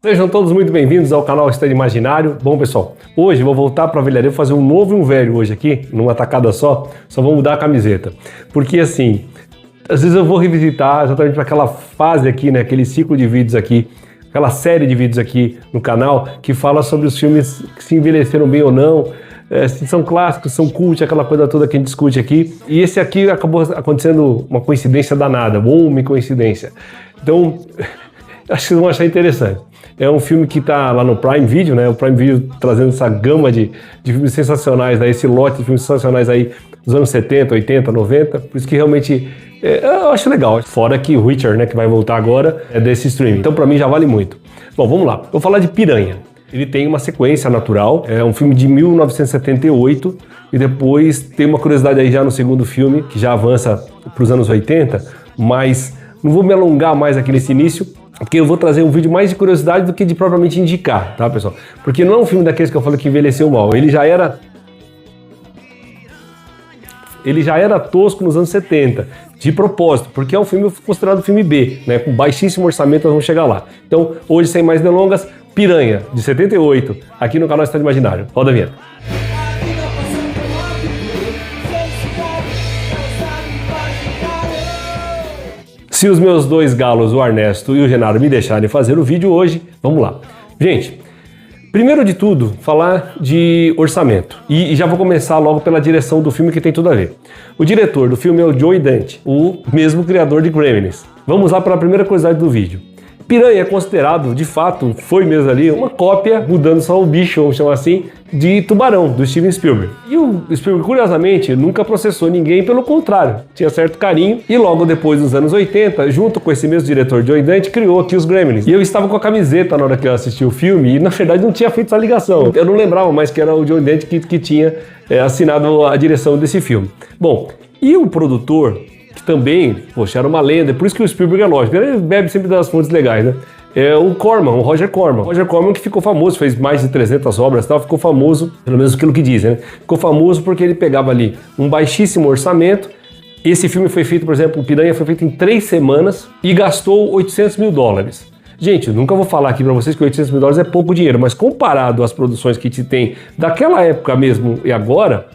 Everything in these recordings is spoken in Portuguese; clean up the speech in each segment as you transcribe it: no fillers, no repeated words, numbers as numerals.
Sejam todos muito bem-vindos ao canal Stand Imaginário. Bom, pessoal, hoje eu vou voltar para a velharia, vou fazer um novo e um velho hoje aqui, numa tacada só vou mudar a camiseta. Porque assim, às vezes eu vou revisitar exatamente para aquela fase aqui, né, aquele ciclo de vídeos aqui, aquela série de vídeos aqui no canal que fala sobre os filmes que se envelheceram bem ou não, se são clássicos, são cult, aquela coisa toda que a gente discute aqui. E esse aqui acabou acontecendo uma coincidência danada, uma coincidência. Então, acho que vocês vão achar interessante. É um filme que está lá no Prime Video, né? O Prime Video trazendo essa gama de filmes sensacionais, né? Esse lote de filmes sensacionais aí dos anos 70, 80, 90. Por isso que realmente eu acho legal. Fora que o Witcher, né, que vai voltar agora, é desse streaming. Então para mim já vale muito. Bom, vamos lá. Vou falar de Piranha. Ele tem uma sequência natural. É um filme de 1978 e depois tem uma curiosidade aí já no segundo filme, que já avança para os anos 80, mas não vou me alongar mais aqui nesse início, porque eu vou trazer um vídeo mais de curiosidade do que de propriamente indicar, tá, pessoal? Porque não é um filme daqueles que eu falei que envelheceu mal, ele já era tosco nos anos 70, de propósito, porque é um filme considerado filme B, né, com baixíssimo orçamento, nós vamos chegar lá. Então, hoje, sem mais delongas, Piranha, de 78, aqui no canal Stand Imaginário. Roda a vinheta. Se os meus dois galos, o Ernesto e o Genaro, me deixarem fazer o vídeo hoje, vamos lá. Gente, primeiro de tudo, falar de orçamento. E já vou começar logo pela direção do filme, que tem tudo a ver. O diretor do filme é o Joe Dante, o mesmo criador de Gremlins. Vamos lá para a primeira curiosidade do vídeo. Piranha é considerado, de fato, foi mesmo ali, uma cópia, mudando só o bicho, vamos chamar assim, de Tubarão, do Steven Spielberg. E o Spielberg, curiosamente, nunca processou ninguém, pelo contrário, tinha certo carinho. E logo depois, nos anos 80, junto com esse mesmo diretor, Joe Dante, criou aqui os Gremlins. E eu estava com a camiseta na hora que eu assisti o filme e, na verdade, não tinha feito essa ligação. Eu não lembrava mais que era o Joe Dante que tinha assinado a direção desse filme. Bom, e o produtor, que também, poxa, era uma lenda, por isso que o Spielberg é lógico, ele bebe sempre das fontes legais, né? É o Corman, o Roger Corman. O Roger Corman que ficou famoso, fez mais de 300 obras e tal, ficou famoso, pelo menos aquilo que dizem, né? Ficou famoso porque ele pegava ali um baixíssimo orçamento. Esse filme foi feito, por exemplo, o Piranha foi feito em 3 semanas e gastou $800 mil. Gente, eu nunca vou falar aqui pra vocês que $800 mil é pouco dinheiro, mas comparado às produções que se tem daquela época mesmo e agora,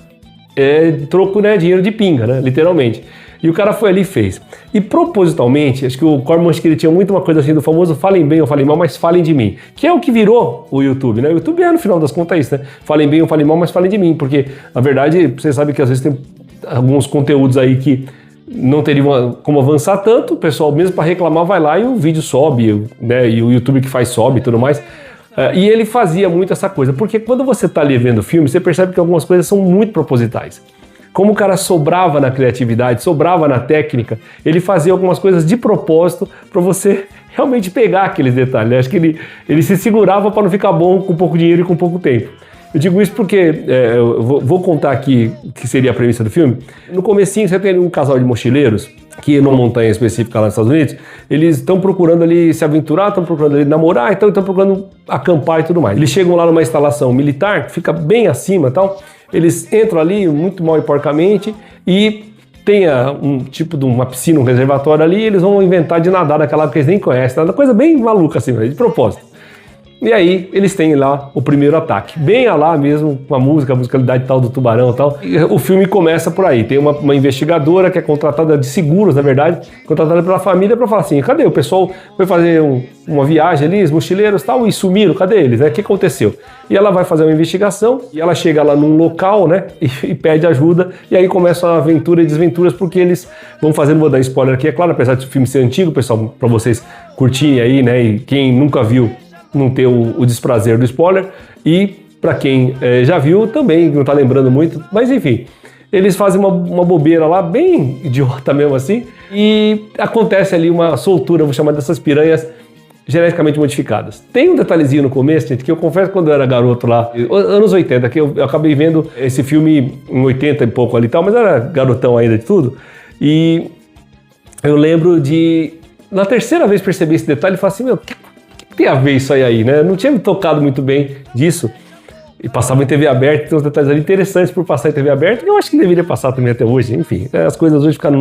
é troco, né? Dinheiro de pinga, né? Literalmente. E o cara foi ali e fez. E propositalmente, acho que o Corman, acho que ele tinha muito uma coisa assim do famoso falem bem ou falem mal, mas falem de mim. Que é o que virou o YouTube, né? O YouTube no final das contas, isso, né? Falem bem ou falem mal, mas falem de mim. Porque, na verdade, vocês sabem que às vezes tem alguns conteúdos aí que não teriam como avançar tanto. O pessoal, mesmo para reclamar, vai lá e o vídeo sobe, né? E o YouTube que faz sobe e tudo mais. E ele fazia muito essa coisa. Porque quando você está ali vendo o filme, você percebe que algumas coisas são muito propositais. Como o cara sobrava na criatividade, sobrava na técnica, ele fazia algumas coisas de propósito para você realmente pegar aqueles detalhes. Acho que ele se segurava para não ficar bom com pouco dinheiro e com pouco tempo. Eu digo isso porque eu vou contar aqui o que seria a premissa do filme. No comecinho você tem um casal de mochileiros que numa montanha específica lá nos Estados Unidos, eles estão procurando ali se aventurar, estão procurando ali namorar, então estão procurando acampar e tudo mais. Eles chegam lá numa instalação militar, que fica bem acima e tal. Eles entram ali muito mal e porcamente e tem um tipo de uma piscina, um reservatório ali, e eles vão inventar de nadar naquela água que eles nem conhecem, uma coisa bem maluca assim, de propósito. E aí eles têm lá o primeiro ataque, bem lá mesmo, com a musicalidade tal do tubarão e tal. E o filme começa por aí, tem uma investigadora que é contratada de seguros, na verdade, contratada pela família para falar assim, cadê o pessoal? Foi fazer uma viagem ali, os mochileiros e tal, e sumiram, cadê eles, né? O que aconteceu? E ela vai fazer uma investigação, e ela chega lá num local, né, e pede ajuda, e aí começa a aventura e desventuras, porque eles vão fazendo, vou dar spoiler aqui, é claro, apesar de o filme ser antigo, pessoal, para vocês curtirem aí, né, e quem nunca viu, não ter o desprazer do spoiler, e para quem já viu também, não tá lembrando muito, mas enfim, eles fazem uma bobeira lá, bem idiota mesmo assim, e acontece ali uma soltura, vou chamar dessas piranhas geneticamente modificadas. Tem um detalhezinho no começo, gente, que eu confesso que quando eu era garoto lá, anos 80, que eu acabei vendo esse filme em 80 e pouco ali e tal, mas era garotão ainda de tudo, e eu lembro de, na terceira vez perceber esse detalhe, e falei assim, meu, tem a ver isso aí, né? Não tinha me tocado muito bem disso. E passava em TV aberta, tem uns detalhes ali interessantes por passar em TV aberta, que eu acho que deveria passar também até hoje. Enfim, as coisas hoje ficaram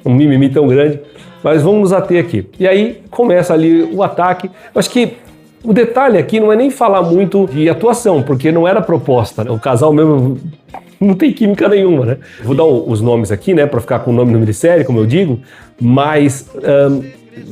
num mimimi tão grande. Mas vamos nos ater aqui. E aí começa ali o ataque. Eu acho que O detalhe aqui não é nem falar muito de atuação, porque não era proposta, né? O casal mesmo não tem química nenhuma, né? Vou dar os nomes aqui, né, para ficar com o nome de série, como eu digo, mas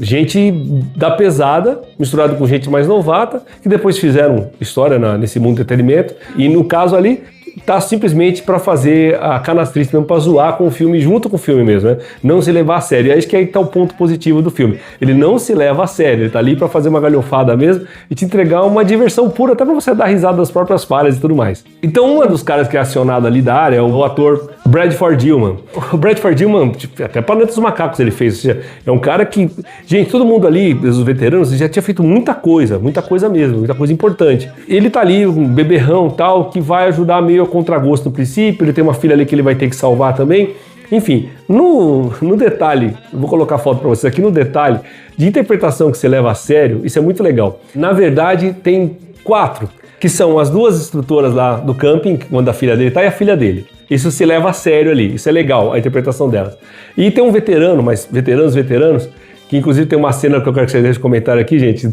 gente da pesada, misturado com gente mais novata, que depois fizeram história nesse mundo do entretenimento, e no caso ali, tá simplesmente para fazer a canastrice mesmo, para zoar com o filme, junto com o filme mesmo, né? Não se levar a sério. E acho que aí tá o ponto positivo do filme. Ele não se leva a sério, ele tá ali para fazer uma galhofada mesmo e te entregar uma diversão pura, até para você dar risada das próprias falhas e tudo mais. Então, um dos caras que é acionado ali da área é o ator Bradford Dillman. O Bradford Dillman, até Planeta dos Macacos ele fez, ou seja, é um cara que, gente, todo mundo ali, os veteranos, já tinha feito muita coisa mesmo, muita coisa importante. Ele tá ali, um beberrão tal, que vai ajudar meio a contragosto no princípio, ele tem uma filha ali que ele vai ter que salvar também. Enfim, no detalhe, vou colocar a foto para vocês aqui, no detalhe de interpretação que você leva a sério, isso é muito legal. Na verdade, tem 4, que são as 2 instrutoras lá do camping, onde a filha dele tá, e a filha dele. Isso se leva a sério ali, isso é legal, a interpretação delas. E tem um veterano, mas veteranos, que inclusive tem uma cena que eu quero que vocês deixem comentário aqui, gente,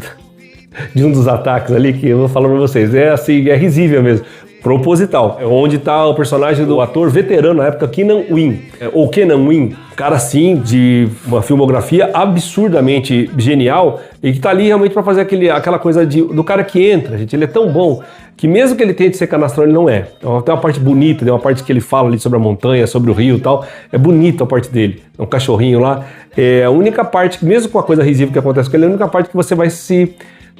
de um dos ataques ali, que eu vou falar pra vocês. É assim, é risível mesmo. Proposital. É onde tá o personagem do ator veterano na época, Kenan Wynn. Ou Kenan Wynn, cara assim, de uma filmografia absurdamente genial e que tá ali realmente para fazer aquela coisa do cara que entra, gente. Ele é tão bom que mesmo que ele tente ser canastrão, ele não é. Então, tem uma parte bonita, tem uma parte que ele fala ali sobre a montanha, sobre o rio e tal. É bonita a parte dele. É um cachorrinho lá. É a única parte, mesmo com a coisa risível que acontece com ele, é a única parte que você vai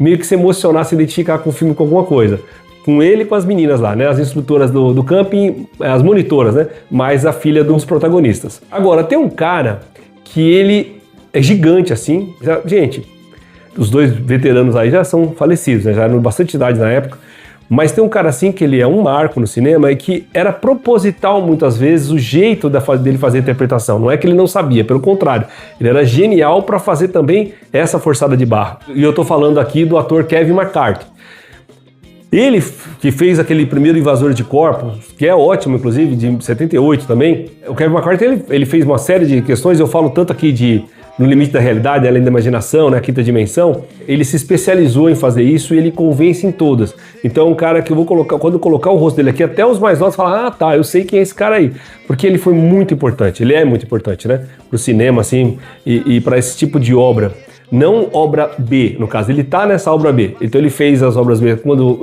meio que se emocionar, se identificar com o filme, com alguma coisa. Com ele e com as meninas lá, né? As instrutoras do camping, as monitoras, né? Mais a filha dos protagonistas. Agora, tem um cara que ele é gigante assim. Gente, os 2 veteranos aí já são falecidos, né? Já eram bastante idade na época. Mas tem um cara assim que ele é um marco no cinema e que era proposital muitas vezes o jeito dele fazer a interpretação. Não é que ele não sabia, pelo contrário. Ele era genial para fazer também essa forçada de barra. E eu tô falando aqui do ator Kevin McCarthy. Ele que fez aquele primeiro Invasor de Corpos, que é ótimo, inclusive, de 78 também. O Kevin McCarthy, ele fez uma série de questões, eu falo tanto aqui No Limite da Realidade, Além da Imaginação, né, a Quinta Dimensão. Ele se especializou em fazer isso e ele convence em todas. Então, um cara que eu vou colocar, quando eu colocar o rosto dele aqui, até os mais novos falam, tá, eu sei quem é esse cara aí. Porque ele foi muito importante, ele é muito importante, né, pro cinema, assim, e para esse tipo de obra. Não obra B, no caso, ele tá nessa obra B. Então ele fez as obras B quando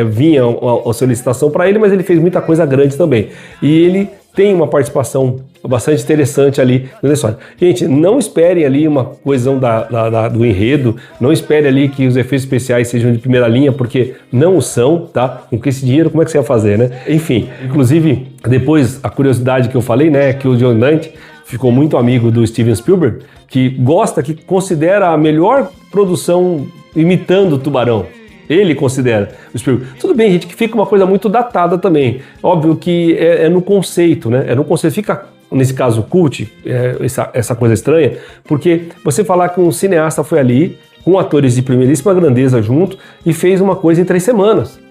vinha a solicitação para ele, mas ele fez muita coisa grande também. E ele tem uma participação bastante interessante ali na história. Gente, não esperem ali uma coesão do enredo, não esperem ali que os efeitos especiais sejam de primeira linha, porque não o são, tá? Com esse dinheiro, como é que você ia fazer, né? Enfim, inclusive, depois, a curiosidade que eu falei, né, que o John Dante ficou muito amigo do Steven Spielberg, que considera a melhor produção imitando o Tubarão. Ele considera o Spielberg. Tudo bem, gente, que fica uma coisa muito datada também. Óbvio que é no conceito, né? É no conceito. Fica, nesse caso, cult, essa coisa estranha, porque você falar que um cineasta foi ali, com atores de primeiríssima grandeza junto, e fez uma coisa em 3 semanas.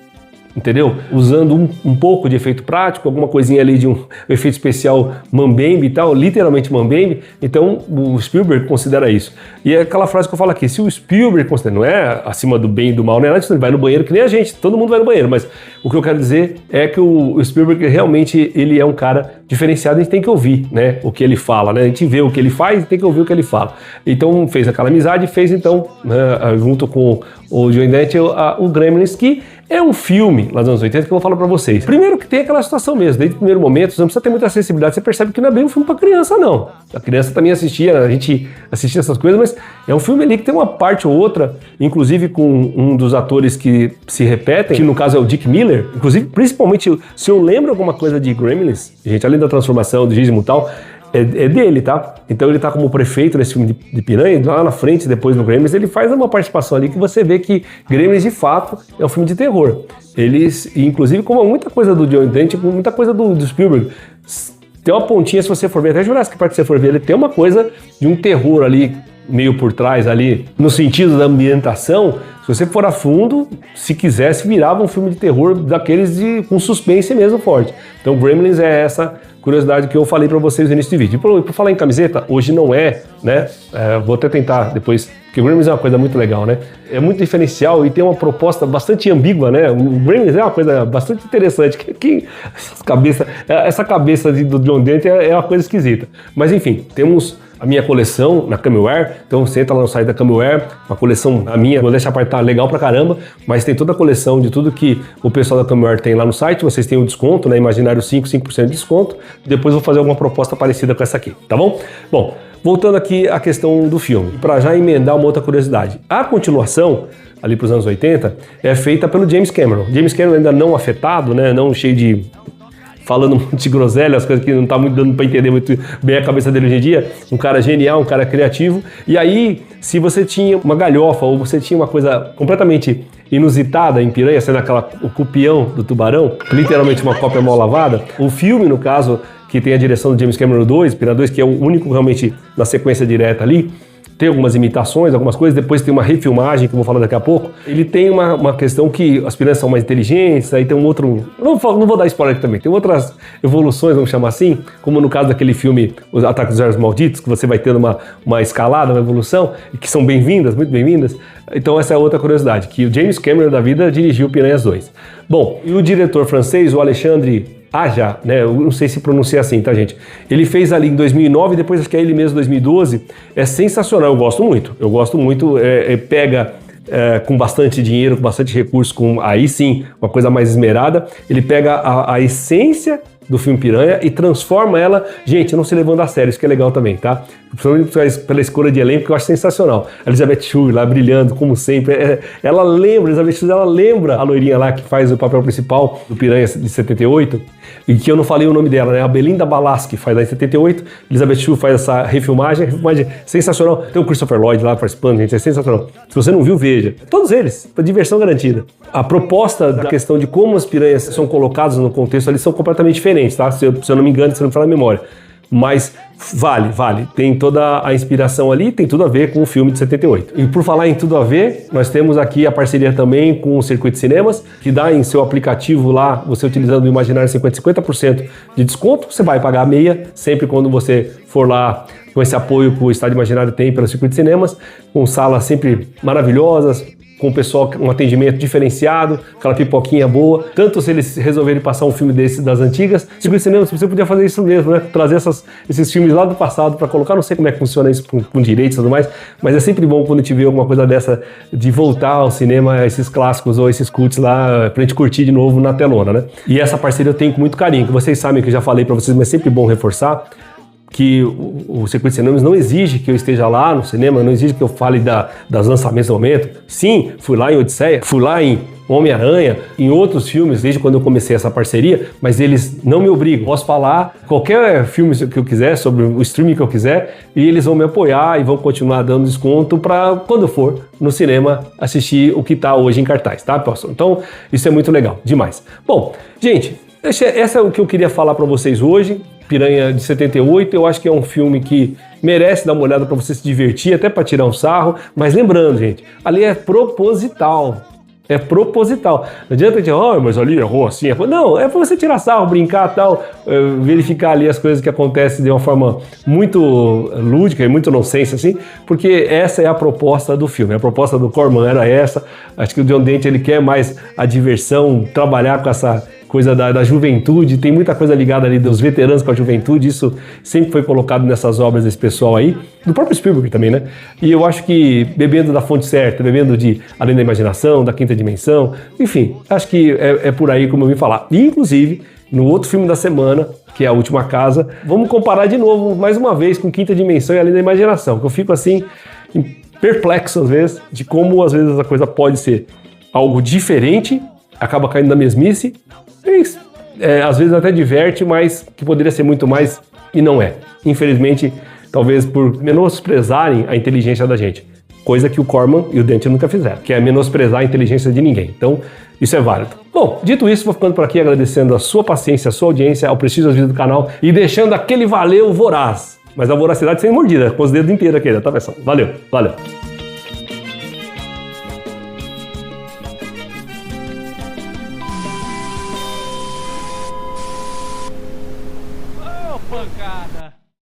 Entendeu? Usando um pouco de efeito prático, alguma coisinha ali de um efeito especial mambembe e tal, literalmente mambembe. Então o Spielberg considera isso. E é aquela frase que eu falo aqui, se o Spielberg considera, não é acima do bem e do mal, não é nada disso, ele vai no banheiro que nem a gente, todo mundo vai no banheiro, mas o que eu quero dizer é que o Spielberg realmente ele é um cara diferenciado, a gente tem que ouvir, né, o que ele fala, né, a gente vê o que ele faz e tem que ouvir o que ele fala. Então fez aquela amizade, fez então, né, junto com o Joe Dante, o Gremlins, que é um filme lá dos anos 80 que eu vou falar pra vocês. Primeiro que tem aquela situação mesmo, desde o primeiro momento, você não precisa ter muita sensibilidade, você percebe que não é bem um filme pra criança, não. A criança também assistia, a gente assistia essas coisas, mas é um filme ali que tem uma parte ou outra, inclusive com um dos atores que se repetem, que no caso é o Dick Miller, inclusive, principalmente, se eu lembro alguma coisa de Gremlins, gente, além da transformação, do gizmo e tal, é dele, tá? Então ele tá como prefeito nesse filme de Piranha, lá na frente, depois no Gremlins, ele faz uma participação ali que você vê que Gremlins, de fato, é um filme de terror. Eles, inclusive, como muita coisa do John Dante, com muita coisa do Spielberg, tem uma pontinha, se você for ver, até Jurassic Park, se você for ver, ele tem uma coisa de um terror ali, meio por trás ali, no sentido da ambientação, Se você for a fundo, se quisesse, virava um filme de terror daqueles com suspense mesmo forte. Então Gremlins é essa curiosidade que eu falei para vocês no início do vídeo. E por falar em camiseta, hoje não é, né? Vou até tentar depois, porque o Gremlins é uma coisa muito legal, né? É muito diferencial e tem uma proposta bastante ambígua, né? O Gremlins é uma coisa bastante interessante. Essa cabeça do John Dante é uma coisa esquisita. Mas enfim, temos a minha coleção na Cameware, então você entra lá no site da Cameware, uma coleção a minha, vou deixar parte, tá legal pra caramba, mas tem toda a coleção de tudo que o pessoal da Cameware tem lá no site, vocês têm um desconto, né, Imaginário 5% de desconto, depois eu vou fazer alguma proposta parecida com essa aqui, tá bom? Bom, voltando aqui à questão do filme, para já emendar uma outra curiosidade, a continuação, ali pros anos 80, é feita pelo James Cameron. James Cameron ainda não afetado, né, não cheio de... falando muito de groselha, as coisas que não tá muito dando para entender muito bem a cabeça dele hoje em dia, um cara genial, um cara criativo, e aí, se você tinha uma galhofa ou você tinha uma coisa completamente inusitada em Piranha, sendo o cupião do tubarão, literalmente uma cópia mal lavada, o filme, no caso, que tem a direção do James Cameron 2, Piranha 2, que é o único realmente na sequência direta ali, tem algumas imitações, algumas coisas, depois tem uma refilmagem que eu vou falar daqui a pouco. Ele tem uma questão que as piranhas são mais inteligentes, aí tem um outro... Não vou dar spoiler aqui também, tem outras evoluções, vamos chamar assim, como no caso daquele filme Os Ataques dos Olhos Malditos, que você vai tendo uma escalada, uma evolução, e que são bem-vindas, muito bem-vindas. Então essa é outra curiosidade, que o James Cameron da vida dirigiu Piranhas 2. Bom, e o diretor francês, o Alexandre Aja, né? Eu não sei se pronuncia assim, tá, gente? Ele fez ali em 2009, depois acho que é ele mesmo, 2012. É sensacional, eu gosto muito. Pega com bastante dinheiro, com bastante recurso, aí sim, uma coisa mais esmerada. Ele pega a essência do filme Piranha e transforma ela, gente, não se levando a sério, isso que é legal também, tá? Principalmente pela escolha de elenco, que eu acho sensacional. A Elizabeth Shue lá brilhando, como sempre. Elizabeth Shue, ela lembra a loirinha lá que faz o papel principal do Piranha de 78, e que eu não falei o nome dela, né? A Belinda Balaski faz lá em 78, Elizabeth Shue faz essa refilmagem sensacional. Tem o Christopher Lloyd lá participando, gente, é sensacional. Se você não viu, veja. Todos eles, pra diversão garantida. A proposta da questão de como as piranhas são colocadas no contexto ali são completamente diferentes, tá? Se eu não me engano, se eu não me falar a memória. Mas vale. Tem toda a inspiração ali, tem tudo a ver com o filme de 78. E por falar em tudo a ver, nós temos aqui a parceria também com o Circuito Cinemas, que dá em seu aplicativo lá, você utilizando o Imaginário 50% de desconto, você vai pagar meia, sempre quando você for lá com esse apoio que o Estádio Imaginário tem pelo Circuito Cinemas, com salas sempre maravilhosas, com o pessoal, um atendimento diferenciado, aquela pipoquinha boa. Tanto se eles resolverem passar um filme desse das antigas, Circuito Cinema, você podia fazer isso mesmo, né? Trazer esses filmes lá do passado para colocar, não sei como é que funciona isso com direitos e tudo mais, mas é sempre bom quando a gente vê alguma coisa dessa, de voltar ao cinema, esses clássicos ou esses cults lá, pra gente curtir de novo na telona, né? E essa parceria eu tenho com muito carinho, que vocês sabem que eu já falei para vocês, mas é sempre bom reforçar, que o Circuito de Cinemas não exige que eu esteja lá no cinema, não exige que eu fale das lançamentos do momento. Sim, fui lá em Odisseia, fui lá em Homem-Aranha, em outros filmes, desde quando eu comecei essa parceria, mas eles não me obrigam. Posso falar qualquer filme que eu quiser, sobre o streaming que eu quiser, e eles vão me apoiar e vão continuar dando desconto para quando eu for no cinema assistir o que está hoje em cartaz, tá, pessoal? Então, isso é muito legal, demais. Bom, gente, essa é o que eu queria falar para vocês hoje. Piranha de 78, eu acho que é um filme que merece dar uma olhada para você se divertir, até para tirar um sarro, mas lembrando, gente, ali é proposital. É proposital. Não adianta dizer, mas ali errou assim. Não, é para você tirar sarro, brincar tal, verificar ali as coisas que acontecem de uma forma muito lúdica e muito nonsense, assim, porque essa é a proposta do filme. A proposta do Corman era essa. Acho que o John Dante, ele quer mais a diversão, trabalhar com essa coisa da juventude, tem muita coisa ligada ali dos veteranos com a juventude, isso sempre foi colocado nessas obras desse pessoal aí, do próprio Spielberg também, né? E eu acho que bebendo da fonte certa, bebendo de Além da Imaginação, da Quinta Dimensão, enfim, acho que é por aí como eu vim falar. E, inclusive, no outro filme da semana, que é A Última Casa, vamos comparar de novo, mais uma vez, com Quinta Dimensão e Além da Imaginação, que eu fico assim, perplexo às vezes, de como às vezes a coisa pode ser algo diferente, acaba caindo na mesmice, às vezes até diverte, mas que poderia ser muito mais e não é. Infelizmente, talvez por menosprezarem a inteligência da gente. Coisa que o Corman e o Dante nunca fizeram, que é menosprezar a inteligência de ninguém. Então, isso é válido. Bom, dito isso, vou ficando por aqui agradecendo a sua paciência, a sua audiência, ao prestígio das vídeos do canal e deixando aquele valeu voraz. Mas a voracidade sem mordida, com os dedos inteiros aqui, tá, pessoal? Valeu!